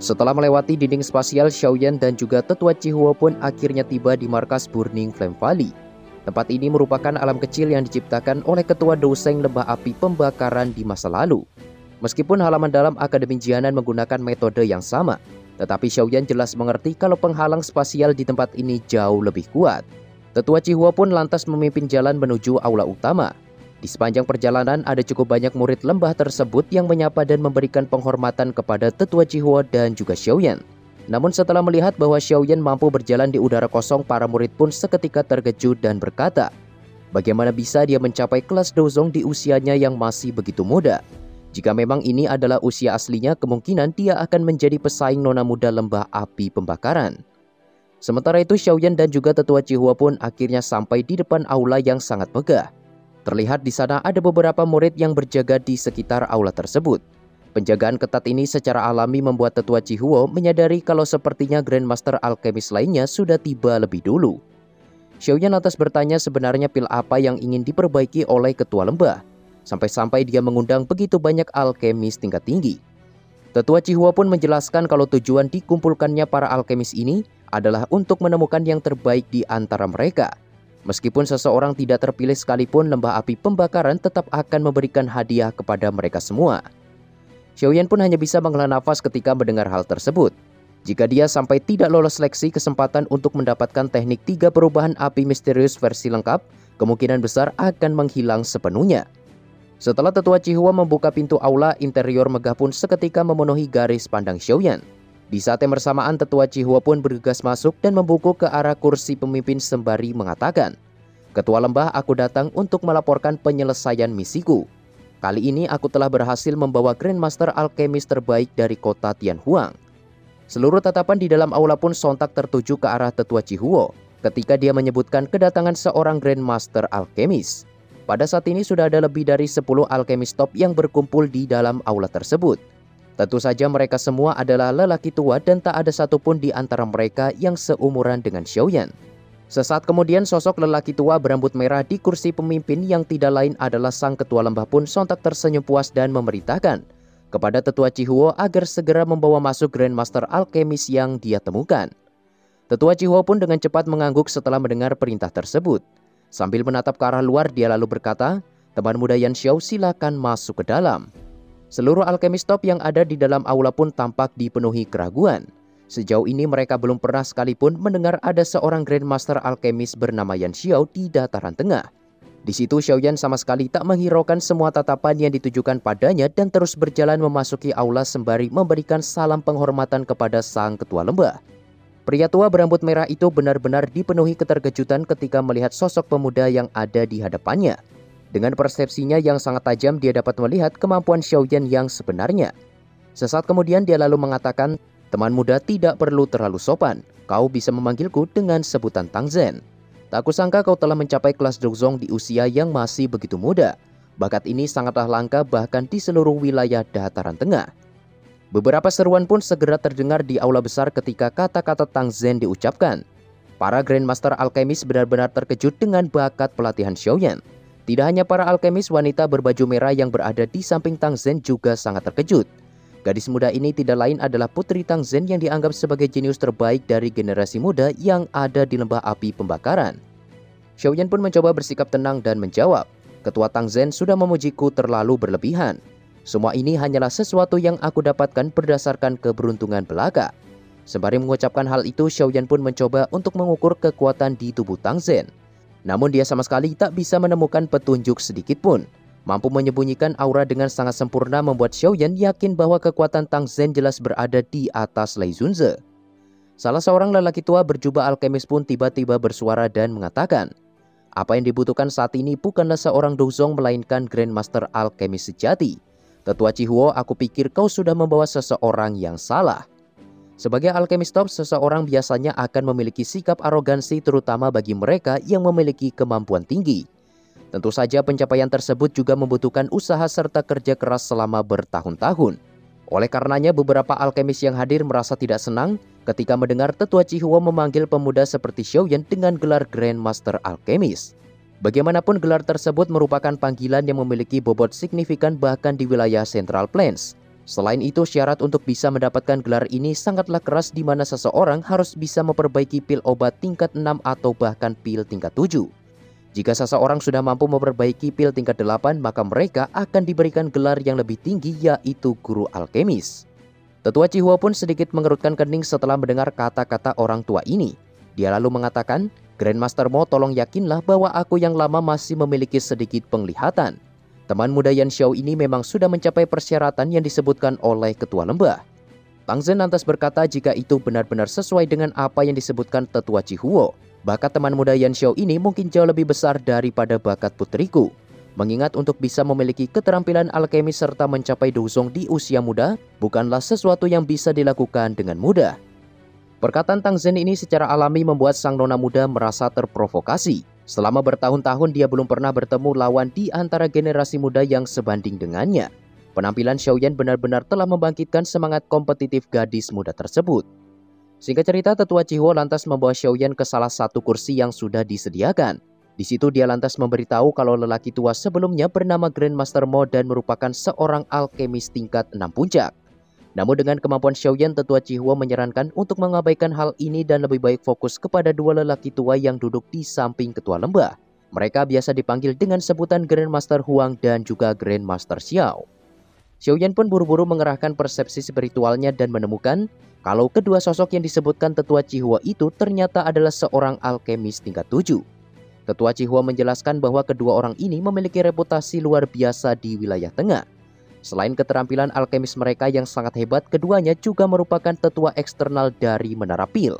Setelah melewati dinding spasial, Xiaoyan dan juga Tetua Cihuo pun akhirnya tiba di markas Burning Flame Valley. Tempat ini merupakan alam kecil yang diciptakan oleh Ketua Douseng Lembah Api Pembakaran di masa lalu. Meskipun halaman dalam Akademi Jianan menggunakan metode yang sama, tetapi Xiaoyan jelas mengerti kalau penghalang spasial di tempat ini jauh lebih kuat. Tetua Cihuo pun lantas memimpin jalan menuju aula utama. Di sepanjang perjalanan ada cukup banyak murid lembah tersebut yang menyapa dan memberikan penghormatan kepada Tetua Cihuo dan juga Xiaoyan. Namun setelah melihat bahwa Xiaoyan mampu berjalan di udara kosong, para murid pun seketika terkejut dan berkata, bagaimana bisa dia mencapai kelas Dozong di usianya yang masih begitu muda? Jika memang ini adalah usia aslinya, kemungkinan dia akan menjadi pesaing nona muda lembah api pembakaran. Sementara itu Xiaoyan dan juga Tetua Cihuo pun akhirnya sampai di depan aula yang sangat megah. Terlihat di sana ada beberapa murid yang berjaga di sekitar aula tersebut. Penjagaan ketat ini secara alami membuat Tetua Cihuo menyadari kalau sepertinya Grandmaster Alkemis lainnya sudah tiba lebih dulu. Xiaoyan lantas bertanya sebenarnya pil apa yang ingin diperbaiki oleh Ketua Lembah. Sampai-sampai dia mengundang begitu banyak alkemis tingkat tinggi. Tetua Cihuo pun menjelaskan kalau tujuan dikumpulkannya para alkemis ini adalah untuk menemukan yang terbaik di antara mereka. Meskipun seseorang tidak terpilih sekalipun, lembah api pembakaran tetap akan memberikan hadiah kepada mereka semua. Xiaoyan pun hanya bisa menghela nafas ketika mendengar hal tersebut. Jika dia sampai tidak lolos seleksi, kesempatan untuk mendapatkan teknik 3 perubahan api misterius versi lengkap kemungkinan besar akan menghilang sepenuhnya. Setelah Tetua Cihuo membuka pintu aula, interior megah pun seketika memenuhi garis pandang Xiaoyan. Di saat yang bersamaan, Tetua Cihuo pun bergegas masuk dan membungkuk ke arah kursi pemimpin sembari mengatakan, Ketua Lembah, aku datang untuk melaporkan penyelesaian misiku. Kali ini aku telah berhasil membawa Grandmaster Alkemis terbaik dari kota Tianhuang. Seluruh tatapan di dalam aula pun sontak tertuju ke arah Tetua Cihuo ketika dia menyebutkan kedatangan seorang Grandmaster Alkemis. Pada saat ini sudah ada lebih dari 10 alkemis top yang berkumpul di dalam aula tersebut. Tentu saja mereka semua adalah lelaki tua dan tak ada satupun di antara mereka yang seumuran dengan Xiaoyan. Sesaat kemudian sosok lelaki tua berambut merah di kursi pemimpin yang tidak lain adalah sang Ketua Lembah pun sontak tersenyum puas dan memerintahkan kepada Tetua Cihuo agar segera membawa masuk Grandmaster Alkemis yang dia temukan. Tetua Cihuo pun dengan cepat mengangguk setelah mendengar perintah tersebut. Sambil menatap ke arah luar, dia lalu berkata, teman muda Yan Xiao, silakan masuk ke dalam. Seluruh alkemis top yang ada di dalam aula pun tampak dipenuhi keraguan. Sejauh ini mereka belum pernah sekalipun mendengar ada seorang Grandmaster Alkemis bernama Yan Xiao di dataran tengah. Di situ Xiaoyan sama sekali tak menghiraukan semua tatapan yang ditujukan padanya dan terus berjalan memasuki aula sembari memberikan salam penghormatan kepada sang Ketua Lembah. Pria tua berambut merah itu benar-benar dipenuhi keterkejutan ketika melihat sosok pemuda yang ada di hadapannya. Dengan persepsinya yang sangat tajam, dia dapat melihat kemampuan Xiaoyan yang sebenarnya. Sesaat kemudian dia lalu mengatakan, teman muda tidak perlu terlalu sopan. Kau bisa memanggilku dengan sebutan Tang Zhen. Tak kusangka kau telah mencapai kelas Dozong di usia yang masih begitu muda. Bakat ini sangatlah langka bahkan di seluruh wilayah dataran tengah. Beberapa seruan pun segera terdengar di aula besar ketika kata-kata Tang Zhen diucapkan. Para Grandmaster Alkemis benar-benar terkejut dengan bakat pelatihan Xiaoyan. Tidak hanya para alkemis, wanita berbaju merah yang berada di samping Tang Zhen juga sangat terkejut. Gadis muda ini tidak lain adalah putri Tang Zhen yang dianggap sebagai jenius terbaik dari generasi muda yang ada di lembah api pembakaran. Xiaoyan pun mencoba bersikap tenang dan menjawab, Ketua Tang Zhen sudah memujiku terlalu berlebihan. Semua ini hanyalah sesuatu yang aku dapatkan berdasarkan keberuntungan belaka. Sembari mengucapkan hal itu, Xiaoyan pun mencoba untuk mengukur kekuatan di tubuh Tang Zhen. Namun dia sama sekali tak bisa menemukan petunjuk sedikit pun. Mampu menyembunyikan aura dengan sangat sempurna membuat Xiaoyan yakin bahwa kekuatan Tang Zhen jelas berada di atas Lei Zunze. Salah seorang lelaki tua berjubah alkemis pun tiba-tiba bersuara dan mengatakan, apa yang dibutuhkan saat ini bukanlah seorang Dozong melainkan Grandmaster Alkemis sejati. Tetua Cihuo, aku pikir kau sudah membawa seseorang yang salah. Sebagai alkemis top, seseorang biasanya akan memiliki sikap arogansi terutama bagi mereka yang memiliki kemampuan tinggi. Tentu saja pencapaian tersebut juga membutuhkan usaha serta kerja keras selama bertahun-tahun. Oleh karenanya beberapa alkemis yang hadir merasa tidak senang ketika mendengar Tetua Cihuo memanggil pemuda seperti Xiaoyan dengan gelar Grandmaster Alkemis. Bagaimanapun gelar tersebut merupakan panggilan yang memiliki bobot signifikan bahkan di wilayah Central Plains. Selain itu, syarat untuk bisa mendapatkan gelar ini sangatlah keras di mana seseorang harus bisa memperbaiki pil obat tingkat 6 atau bahkan pil tingkat 7. Jika seseorang sudah mampu memperbaiki pil tingkat 8, maka mereka akan diberikan gelar yang lebih tinggi, yaitu guru alkemis. Tetua Cihua pun sedikit mengerutkan kening setelah mendengar kata-kata orang tua ini. Dia lalu mengatakan, "Grandmaster Mo, tolong yakinlah bahwa aku yang lama masih memiliki sedikit penglihatan. Teman muda Yan Xiao ini memang sudah mencapai persyaratan yang disebutkan oleh ketua lembah." Tang Zhen lantas berkata jika itu benar-benar sesuai dengan apa yang disebutkan tetua Cihuo. Bakat teman muda Yan Xiao ini mungkin jauh lebih besar daripada bakat putriku. Mengingat untuk bisa memiliki keterampilan alkemis serta mencapai dosong di usia muda bukanlah sesuatu yang bisa dilakukan dengan mudah. Perkataan Tang Zhen ini secara alami membuat sang nona muda merasa terprovokasi. Selama bertahun-tahun dia belum pernah bertemu lawan di antara generasi muda yang sebanding dengannya. Penampilan Xiaoyan benar-benar telah membangkitkan semangat kompetitif gadis muda tersebut. Singkat cerita, tetua Cihuo lantas membawa Xiaoyan ke salah satu kursi yang sudah disediakan. Di situ dia lantas memberitahu kalau lelaki tua sebelumnya bernama Grandmaster Mo dan merupakan seorang alkemis tingkat 6 puncak. Namun dengan kemampuan Xiaoyan, tetua Cihuo menyarankan untuk mengabaikan hal ini dan lebih baik fokus kepada dua lelaki tua yang duduk di samping ketua lembah. Mereka biasa dipanggil dengan sebutan Grandmaster Huang dan juga Grandmaster Xiao. Xiaoyan pun buru-buru mengerahkan persepsi spiritualnya dan menemukan kalau kedua sosok yang disebutkan tetua Cihuo itu ternyata adalah seorang alkemis tingkat 7. Tetua Cihuo menjelaskan bahwa kedua orang ini memiliki reputasi luar biasa di wilayah tengah. Selain keterampilan alkemis mereka yang sangat hebat, keduanya juga merupakan tetua eksternal dari Menara Pil.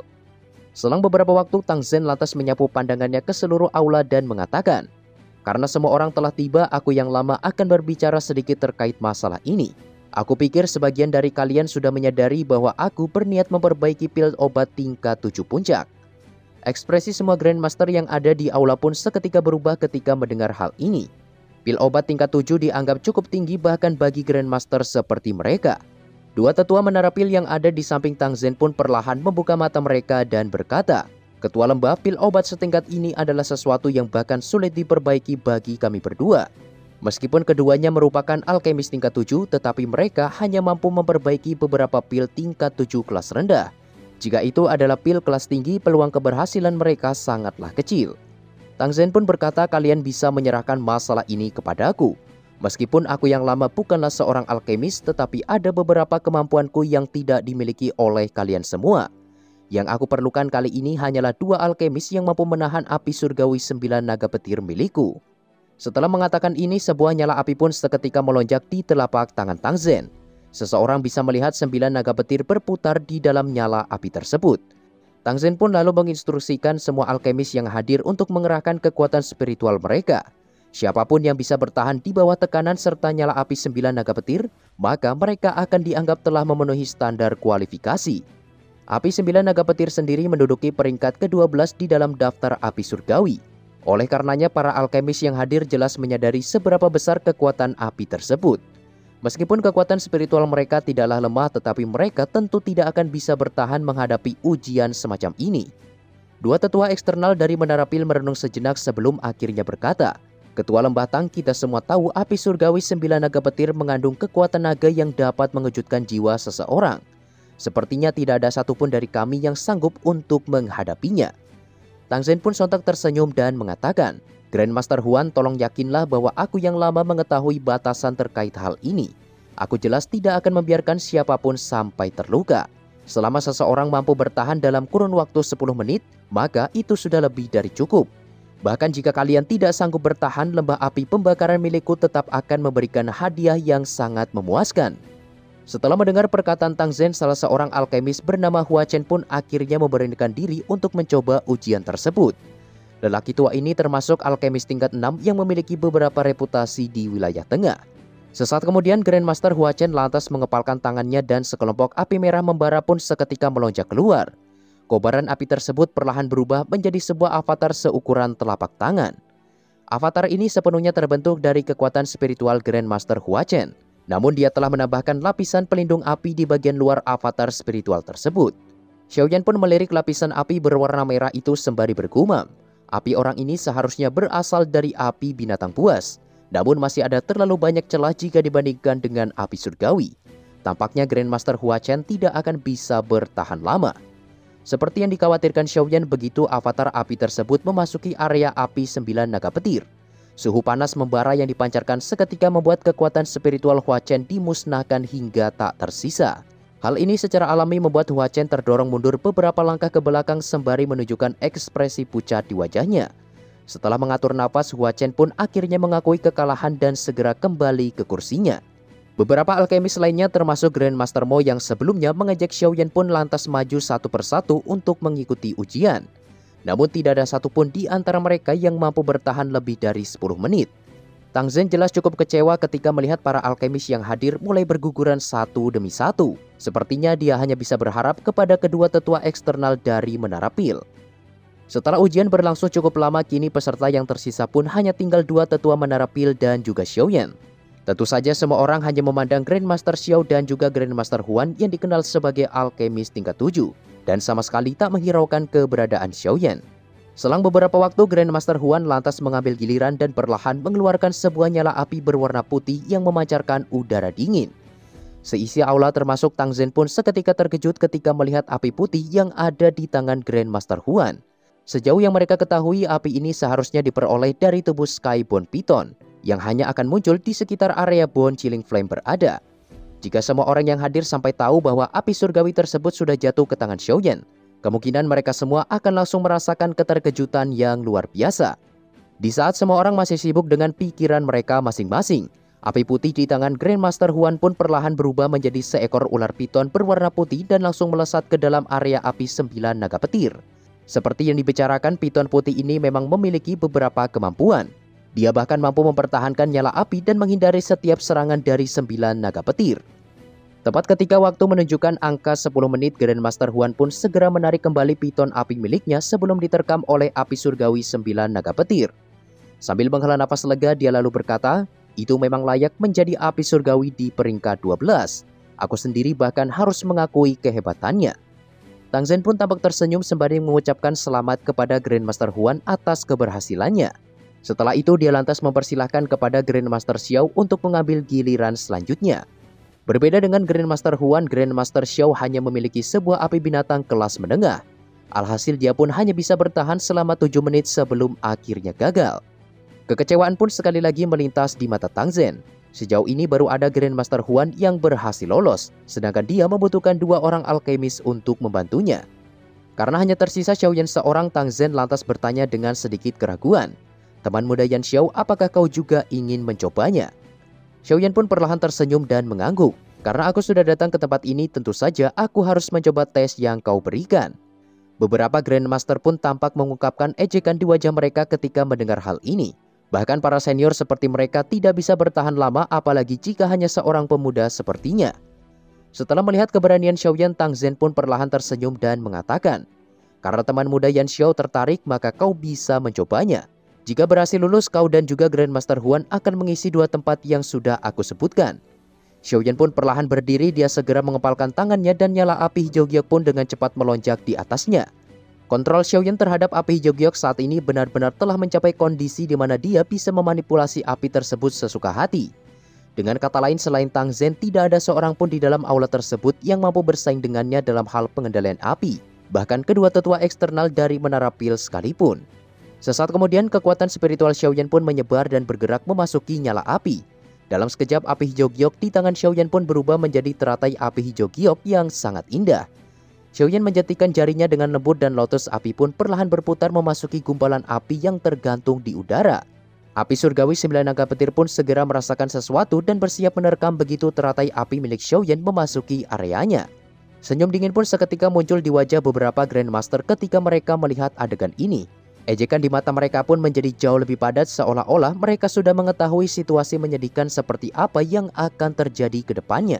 Selang beberapa waktu, Tang Zhen lantas menyapu pandangannya ke seluruh aula dan mengatakan, "Karena semua orang telah tiba, aku yang lama akan berbicara sedikit terkait masalah ini. Aku pikir sebagian dari kalian sudah menyadari bahwa aku berniat memperbaiki pil obat tingkat 7 puncak." Ekspresi semua Grandmaster yang ada di aula pun seketika berubah ketika mendengar hal ini. Pil obat tingkat 7 dianggap cukup tinggi bahkan bagi Grandmaster seperti mereka. Dua tetua menara pil yang ada di samping Tang Zhen pun perlahan membuka mata mereka dan berkata, "Ketua lembah, pil obat setingkat ini adalah sesuatu yang bahkan sulit diperbaiki bagi kami berdua. Meskipun keduanya merupakan alkemis tingkat 7, tetapi mereka hanya mampu memperbaiki beberapa pil tingkat 7 kelas rendah. Jika itu adalah pil kelas tinggi, peluang keberhasilan mereka sangatlah kecil." Tang Zhen pun berkata, "Kalian bisa menyerahkan masalah ini kepadaku. Meskipun aku yang lama bukanlah seorang alkemis, tetapi ada beberapa kemampuanku yang tidak dimiliki oleh kalian semua. Yang aku perlukan kali ini hanyalah dua alkemis yang mampu menahan api surgawi 9 naga petir milikku." Setelah mengatakan ini, sebuah nyala api pun seketika melonjak di telapak tangan Tang Zhen. Seseorang bisa melihat 9 naga petir berputar di dalam nyala api tersebut. Tang Zhen pun lalu menginstruksikan semua alkemis yang hadir untuk mengerahkan kekuatan spiritual mereka. Siapapun yang bisa bertahan di bawah tekanan serta nyala api 9 naga petir, maka mereka akan dianggap telah memenuhi standar kualifikasi. Api 9 naga petir sendiri menduduki peringkat ke-12 di dalam daftar api surgawi. Oleh karenanya para alkemis yang hadir jelas menyadari seberapa besar kekuatan api tersebut. Meskipun kekuatan spiritual mereka tidaklah lemah, tetapi mereka tentu tidak akan bisa bertahan menghadapi ujian semacam ini. Dua tetua eksternal dari Menara Pil merenung sejenak sebelum akhirnya berkata, "Ketua Lembah Tang, kita semua tahu api surgawi 9 naga petir mengandung kekuatan naga yang dapat mengejutkan jiwa seseorang. Sepertinya tidak ada satupun dari kami yang sanggup untuk menghadapinya." Tang Zhen pun sontak tersenyum dan mengatakan, "Grandmaster Huan, tolong yakinlah bahwa aku yang lama mengetahui batasan terkait hal ini. Aku jelas tidak akan membiarkan siapapun sampai terluka. Selama seseorang mampu bertahan dalam kurun waktu 10 menit, maka itu sudah lebih dari cukup. Bahkan jika kalian tidak sanggup bertahan, lembah api pembakaran milikku tetap akan memberikan hadiah yang sangat memuaskan." Setelah mendengar perkataan Tang Zhen, salah seorang alkemis bernama Hua Chen pun akhirnya memberanikan diri untuk mencoba ujian tersebut. Lelaki tua ini termasuk alkemis tingkat 6 yang memiliki beberapa reputasi di wilayah tengah. Sesaat kemudian Grandmaster Hua Chen lantas mengepalkan tangannya dan sekelompok api merah membara pun seketika melonjak keluar. Kobaran api tersebut perlahan berubah menjadi sebuah avatar seukuran telapak tangan. Avatar ini sepenuhnya terbentuk dari kekuatan spiritual Grandmaster Hua Chen. Namun dia telah menambahkan lapisan pelindung api di bagian luar avatar spiritual tersebut. Xiaoyan pun melirik lapisan api berwarna merah itu sembari bergumam. Api orang ini seharusnya berasal dari api binatang buas. Namun masih ada terlalu banyak celah jika dibandingkan dengan api surgawi. tampaknya Grandmaster Hua Chen tidak akan bisa bertahan lama. Seperti yang dikhawatirkan Xiaoyan begitu avatar api tersebut memasuki area api 9 naga petir. Suhu panas membara yang dipancarkan seketika membuat kekuatan spiritual Hua Chen dimusnahkan hingga tak tersisa. Hal ini secara alami membuat Hua Chen terdorong mundur beberapa langkah ke belakang sembari menunjukkan ekspresi pucat di wajahnya. Setelah mengatur napas, Hua Chen pun akhirnya mengakui kekalahan dan segera kembali ke kursinya. Beberapa alkemis lainnya termasuk Grandmaster Mo yang sebelumnya mengejek Xiaoyan pun lantas maju satu persatu untuk mengikuti ujian. Namun tidak ada satupun di antara mereka yang mampu bertahan lebih dari 10 menit. Tang Zhen jelas cukup kecewa ketika melihat para alkemis yang hadir mulai berguguran satu demi satu. Sepertinya dia hanya bisa berharap kepada kedua tetua eksternal dari Menara Pil. Setelah ujian berlangsung cukup lama, kini peserta yang tersisa pun hanya tinggal dua tetua Menara Pil dan juga Xiaoyan. Tentu saja semua orang hanya memandang Grandmaster Xiao dan juga Grandmaster Huan yang dikenal sebagai alkemis tingkat 7 dan sama sekali tak menghiraukan keberadaan Xiaoyan. Selang beberapa waktu, Grandmaster Huan lantas mengambil giliran dan perlahan mengeluarkan sebuah nyala api berwarna putih yang memancarkan udara dingin. Seisi aula termasuk Tang Zhen pun seketika terkejut ketika melihat api putih yang ada di tangan Grandmaster Huan. Sejauh yang mereka ketahui, api ini seharusnya diperoleh dari tubuh Skyborn Python yang hanya akan muncul di sekitar area Bone Chilling Flame berada. Jika semua orang yang hadir sampai tahu bahwa api surgawi tersebut sudah jatuh ke tangan Xiaoyan, kemungkinan mereka semua akan langsung merasakan keterkejutan yang luar biasa. Di saat semua orang masih sibuk dengan pikiran mereka masing-masing, api putih di tangan Grandmaster Huan pun perlahan berubah menjadi seekor ular piton berwarna putih dan langsung melesat ke dalam area api 9 naga petir. Seperti yang dibicarakan, piton putih ini memang memiliki beberapa kemampuan. Dia bahkan mampu mempertahankan nyala api dan menghindari setiap serangan dari 9 naga petir. Tepat ketika waktu menunjukkan angka 10 menit, Grandmaster Huan pun segera menarik kembali piton api miliknya sebelum diterkam oleh api surgawi 9 naga petir. Sambil menghela nafas lega, dia lalu berkata, "Itu memang layak menjadi api surgawi di peringkat 12. Aku sendiri bahkan harus mengakui kehebatannya." Tang Zhen pun tampak tersenyum sembari mengucapkan selamat kepada Grandmaster Huan atas keberhasilannya. Setelah itu dia lantas mempersilahkan kepada Grandmaster Xiao untuk mengambil giliran selanjutnya. Berbeda dengan Grandmaster Huan, Grandmaster Xiao hanya memiliki sebuah api binatang kelas menengah. Alhasil dia pun hanya bisa bertahan selama 7 menit sebelum akhirnya gagal. Kekecewaan pun sekali lagi melintas di mata Tang Zhen. Sejauh ini baru ada Grandmaster Huan yang berhasil lolos, sedangkan dia membutuhkan 2 orang alkemis untuk membantunya. Karena hanya tersisa Xiaoyan seorang, Tang Zhen lantas bertanya dengan sedikit keraguan, "Teman muda Yan Xiao, apakah kau juga ingin mencobanya?" Xiaoyan pun perlahan tersenyum dan mengangguk. "Karena aku sudah datang ke tempat ini, tentu saja aku harus mencoba tes yang kau berikan." Beberapa Grandmaster pun tampak mengungkapkan ejekan di wajah mereka ketika mendengar hal ini. Bahkan para senior seperti mereka tidak bisa bertahan lama, apalagi jika hanya seorang pemuda sepertinya. Setelah melihat keberanian Xiaoyan, Tang Zhen pun perlahan tersenyum dan mengatakan, "Karena teman muda Yan Xiao tertarik, maka kau bisa mencobanya. Jika berhasil lulus, kau dan juga Grandmaster Huan akan mengisi 2 tempat yang sudah aku sebutkan." Xiaoyan pun perlahan berdiri, dia segera mengepalkan tangannya dan nyala api hijau giok pun dengan cepat melonjak di atasnya. Kontrol Xiaoyan terhadap api hijau giok saat ini benar-benar telah mencapai kondisi di mana dia bisa memanipulasi api tersebut sesuka hati. Dengan kata lain, selain Tang Zhen, tidak ada seorang pun di dalam aula tersebut yang mampu bersaing dengannya dalam hal pengendalian api. Bahkan kedua tetua eksternal dari Menara Pil sekalipun. Sesaat kemudian, kekuatan spiritual Xiaoyan pun menyebar dan bergerak memasuki nyala api. Dalam sekejap, api hijau giok di tangan Xiaoyan pun berubah menjadi teratai api hijau giok yang sangat indah. Xiaoyan menjentikan jarinya dengan lembut dan lotus api pun perlahan berputar memasuki gumpalan api yang tergantung di udara. Api surgawi 9 naga petir pun segera merasakan sesuatu dan bersiap menerkam begitu teratai api milik Xiaoyan memasuki areanya. Senyum dingin pun seketika muncul di wajah beberapa Grandmaster ketika mereka melihat adegan ini. Ejekan di mata mereka pun menjadi jauh lebih padat, seolah-olah mereka sudah mengetahui situasi menyedihkan seperti apa yang akan terjadi ke depannya.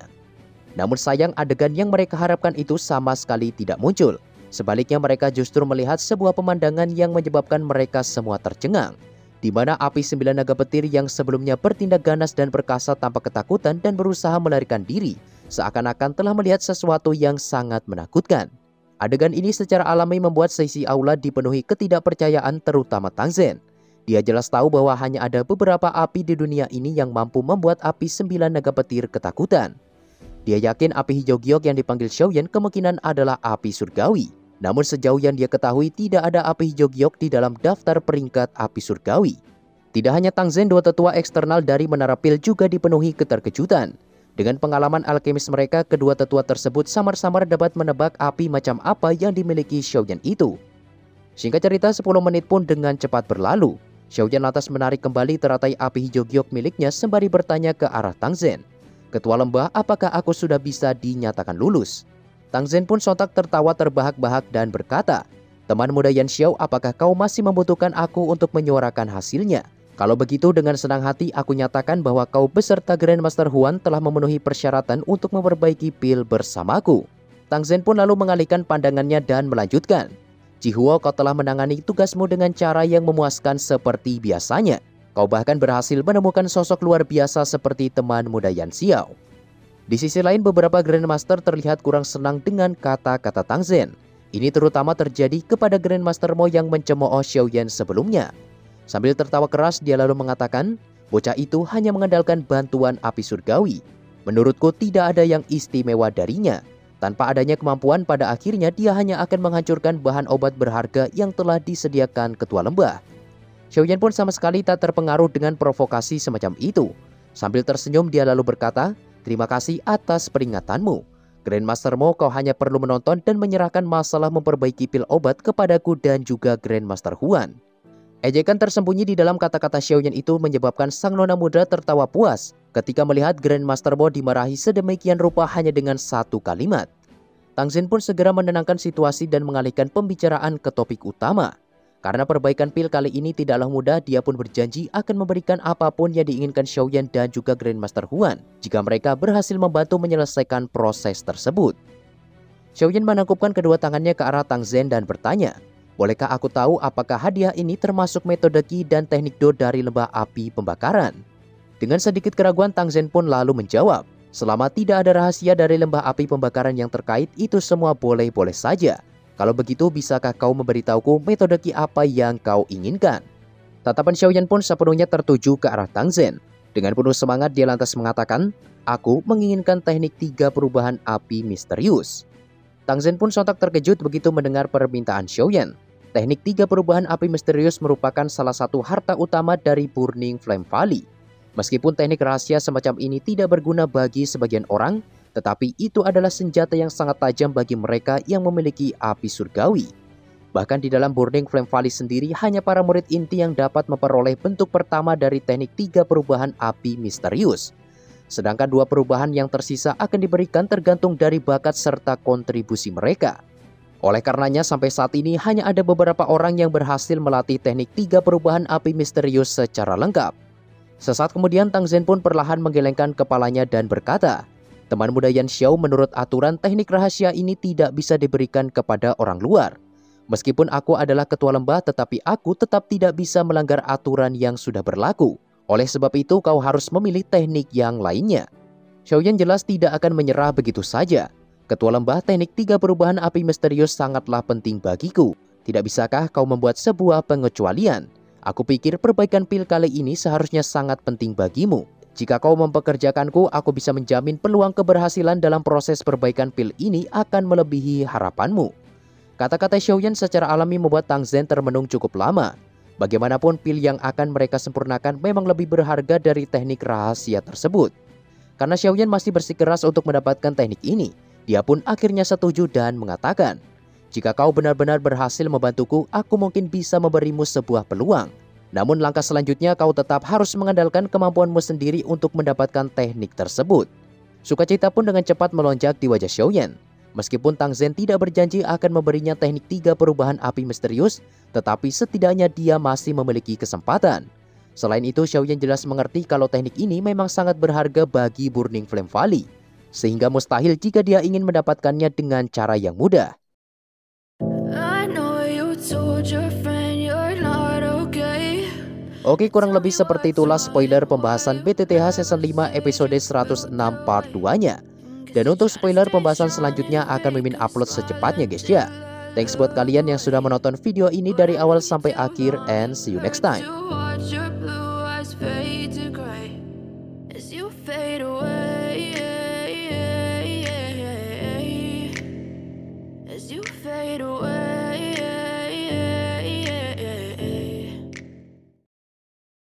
Namun sayang, adegan yang mereka harapkan itu sama sekali tidak muncul. Sebaliknya mereka justru melihat sebuah pemandangan yang menyebabkan mereka semua tercengang. Di mana api 9 naga petir yang sebelumnya bertindak ganas dan perkasa tanpa ketakutan dan berusaha melarikan diri, seakan-akan telah melihat sesuatu yang sangat menakutkan. Adegan ini secara alami membuat seisi aula dipenuhi ketidakpercayaan, terutama Tang Zhen. Dia jelas tahu bahwa hanya ada beberapa api di dunia ini yang mampu membuat api 9 naga petir ketakutan. Dia yakin api hijau giok yang dipanggil Xiaoyan kemungkinan adalah api surgawi. Namun sejauh yang dia ketahui tidak ada api hijau giok di dalam daftar peringkat api surgawi. Tidak hanya Tang Zhen, dua tetua eksternal dari Menara Pil juga dipenuhi keterkejutan. Dengan pengalaman alkemis mereka, kedua tetua tersebut samar-samar dapat menebak api macam apa yang dimiliki Xiaoyan itu. Singkat cerita, 10 menit pun dengan cepat berlalu. Xiaoyan lantas menarik kembali teratai api hijau giok miliknya sembari bertanya ke arah Tang Zhen. Ketua lembah, apakah aku sudah bisa dinyatakan lulus? Tang Zhen pun sontak tertawa terbahak-bahak dan berkata, teman muda Yan Xiao, apakah kau masih membutuhkan aku untuk menyuarakan hasilnya? Kalau begitu, dengan senang hati aku nyatakan bahwa kau beserta Grandmaster Huan telah memenuhi persyaratan untuk memperbaiki pil bersamaku. Tang Zhen pun lalu mengalihkan pandangannya dan melanjutkan. Jihuo, kau telah menangani tugasmu dengan cara yang memuaskan seperti biasanya. Kau bahkan berhasil menemukan sosok luar biasa seperti teman muda Yan Xiao. Di sisi lain, beberapa Grandmaster terlihat kurang senang dengan kata-kata Tang Zhen. Ini terutama terjadi kepada Grandmaster Mo yang mencemooh Xiaoyan sebelumnya. Sambil tertawa keras, dia lalu mengatakan, bocah itu hanya mengandalkan bantuan api surgawi. Menurutku tidak ada yang istimewa darinya. Tanpa adanya kemampuan, pada akhirnya dia hanya akan menghancurkan bahan obat berharga yang telah disediakan ketua lembah. Xiaoyan pun sama sekali tak terpengaruh dengan provokasi semacam itu. Sambil tersenyum, dia lalu berkata, terima kasih atas peringatanmu. Grandmaster Mo, kau hanya perlu menonton dan menyerahkan masalah memperbaiki pil obat kepadaku dan juga Grandmaster Huan. Ejekan tersembunyi di dalam kata-kata Xiaoyan itu menyebabkan sang nona muda tertawa puas ketika melihat Grandmaster Mo dimarahi sedemikian rupa hanya dengan satu kalimat. Tang Zhen pun segera menenangkan situasi dan mengalihkan pembicaraan ke topik utama. Karena perbaikan pil kali ini tidaklah mudah, dia pun berjanji akan memberikan apapun yang diinginkan Xiaoyan dan juga Grandmaster Huan jika mereka berhasil membantu menyelesaikan proses tersebut. Xiaoyan menangkupkan kedua tangannya ke arah Tang Zhen dan bertanya, bolehkah aku tahu apakah hadiah ini termasuk metode Qi dan teknik Do dari lembah api pembakaran? Dengan sedikit keraguan, Tang Zhen pun lalu menjawab, selama tidak ada rahasia dari lembah api pembakaran yang terkait, itu semua boleh-boleh saja. Kalau begitu, bisakah kau memberitahuku metode Qi apa yang kau inginkan? Tatapan Xiaoyan pun sepenuhnya tertuju ke arah Tang Zhen. Dengan penuh semangat, dia lantas mengatakan, aku menginginkan teknik 3 perubahan api misterius. Tang Zhen pun sontak terkejut begitu mendengar permintaan Xiaoyan. Teknik 3 perubahan api misterius merupakan salah satu harta utama dari Burning Flame Valley. Meskipun teknik rahasia semacam ini tidak berguna bagi sebagian orang, tetapi itu adalah senjata yang sangat tajam bagi mereka yang memiliki api surgawi. Bahkan di dalam Burning Flame Valley sendiri, hanya para murid inti yang dapat memperoleh bentuk pertama dari teknik 3 perubahan api misterius. Sedangkan 2 perubahan yang tersisa akan diberikan tergantung dari bakat serta kontribusi mereka. Oleh karenanya sampai saat ini hanya ada beberapa orang yang berhasil melatih teknik 3 perubahan api misterius secara lengkap. Sesaat kemudian Tang Zhen pun perlahan menggelengkan kepalanya dan berkata, teman muda Yan Xiao, menurut aturan teknik rahasia ini tidak bisa diberikan kepada orang luar. Meskipun aku adalah ketua lembah, tetapi aku tetap tidak bisa melanggar aturan yang sudah berlaku. Oleh sebab itu kau harus memilih teknik yang lainnya. Xiaoyan jelas tidak akan menyerah begitu saja. Ketua lembah, teknik 3 perubahan api misterius sangatlah penting bagiku. Tidak bisakah kau membuat sebuah pengecualian? Aku pikir perbaikan pil kali ini seharusnya sangat penting bagimu. Jika kau mempekerjakanku, aku bisa menjamin peluang keberhasilan dalam proses perbaikan pil ini akan melebihi harapanmu. Kata-kata Xiaoyan secara alami membuat Tang Zhen termenung cukup lama. Bagaimanapun pil yang akan mereka sempurnakan memang lebih berharga dari teknik rahasia tersebut. Karena Xiaoyan masih bersikeras untuk mendapatkan teknik ini, dia pun akhirnya setuju dan mengatakan, jika kau benar-benar berhasil membantuku, aku mungkin bisa memberimu sebuah peluang. Namun langkah selanjutnya kau tetap harus mengandalkan kemampuanmu sendiri untuk mendapatkan teknik tersebut. Sukacita pun dengan cepat melonjak di wajah Xiaoyan. Meskipun Tang Zhen tidak berjanji akan memberinya teknik 3 perubahan api misterius, tetapi setidaknya dia masih memiliki kesempatan. Selain itu, Xiaoyan jelas mengerti kalau teknik ini memang sangat berharga bagi Burning Flame Valley. Sehingga mustahil jika dia ingin mendapatkannya dengan cara yang mudah. Oke, kurang lebih seperti itulah spoiler pembahasan BTTH Season 5 episode 106 part 2-nya. Dan untuk spoiler pembahasan selanjutnya akan Mimin upload secepatnya guys ya. Thanks buat kalian yang sudah menonton video ini dari awal sampai akhir, and see you next time. fade away.